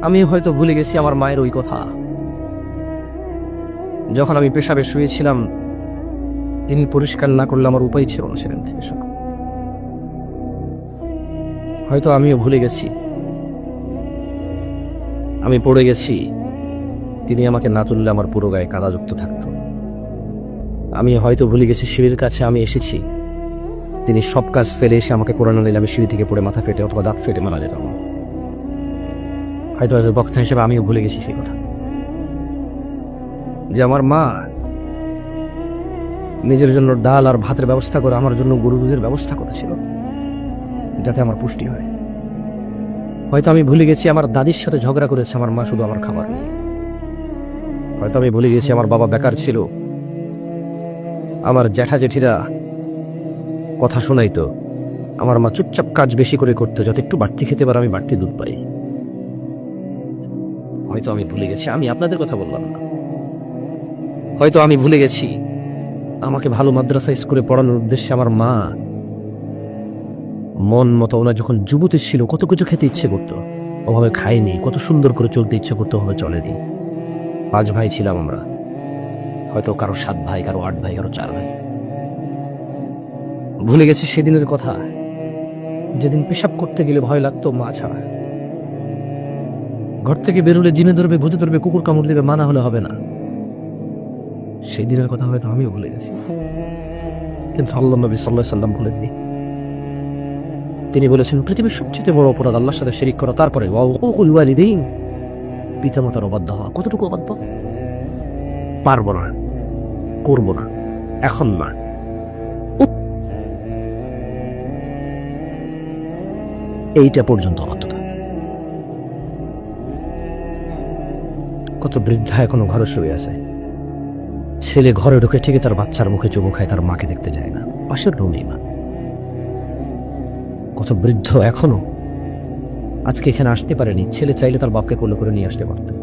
আমি হয়তো ভুলে গেছি আমার মায়ের ওই কথা, যখন আমি পেশাবে শুয়েছিলাম তিনি পরিষ্কার না করলে আমার উপায় ছিল না সেখান থেকে সব। হয়তো আমিও ভুলে গেছি, আমি পড়ে গেছি, তিনি আমাকে না তুললে আমার পুরো গায়ে কাদাযুক্ত থাকতো। আমি হয়তো ভুলে গেছি সিঁড়ির কাছে আমি এসেছি, তিনি সব কাজ ফেলে এসে আমাকে করে না নিলে আমি সিঁড়ি থেকে পড়ে মাথা ফেটে অথবা দাঁত ফেটে মারা যেতাম। হয়তো বক্তা হিসেবে আমিও ভুলে গেছি সেই কথা, যে আমার মা নিজের জন্য ডাল আর ভাতের ব্যবস্থা করে আমার জন্য গরু দুধের ব্যবস্থা করেছিল যাতে আমার পুষ্টি হয়। হয়তো আমি ভুলে গেছি আমার দাদির সাথে ঝগড়া করেছে আমার মা শুধু আমার খাবার নিয়ে। হয়তো আমি ভুলে গেছি আমার বাবা বেকার ছিল, আমার জ্যাঠা জেঠিরা কথা শোনাইতো, আমার মা চুপচাপ কাজ বেশি করে করতো যাতে একটু বাড়তি খেতে পারে, আমি বাড়তি দুধ পাই। হয়তো আমি ভুলে গেছি, আমি আপনাদের কথা বললাম না, হয়তো আমি ভুলে গেছি আমাকে ভালো মাদ্রাসা স্কুলে পড়ানোর উদ্দেশ্যে আমার মা মন মতো, ওনার যখন যুবতী ছিল কত কিছু খেতে ইচ্ছে করতো, ওভাবে খাইনি, কত সুন্দর করে চলতে ইচ্ছে করতো, ওভাবে চলেনি। 5 ভাই ছিলাম আমরা, হয়তো কারো 7 ভাই, কারো 8 ভাই, কারো 4 ভাই। ভুলে গেছি সেদিনের কথা, যেদিন পেশাব করতে গেলে ভয় লাগতো মা ছাড়া। ঘর থেকে বেরোলে জিনে ধরবে, ভূতে ধরবে, কুকুর কামড় দেবে, মানা হলে হবে না। সেই দিনের কথা হয়তো আমিও ভুলে গেছি, কিন্তু আল্লাহ নবী সাল্লাল্লাহু আলাইহি সাল্লাম ভুলেননি। তিনি বলেছেন পৃথিবীর সবচেয়ে বড় অপরাধ আল্লাহর সাথে শিরিক করা, তারপরে ওয়াকুল ওয়ালিদাইন, পিতামাতার অবাধ্য হওয়া। কতটুকু অবাধ্য? পারবো না, করবো না, এখন না, এইটা পর্যন্ত অবাধ্যতা। কত বৃদ্ধা এখনো ঘরে শুয়ে আছে, ছেলে ঘরে ঢুকে ঠিকই তার বাচ্চার মুখে চুমু খায়, তার মাকে দেখতে যায় না, পাশের রুমেই মা। কত বৃদ্ধ এখনো আজকে এখানে আসতে পারেনি, ছেলে চাইলে তার বাপকে কোলে করে নিয়ে আসতে পারতেন।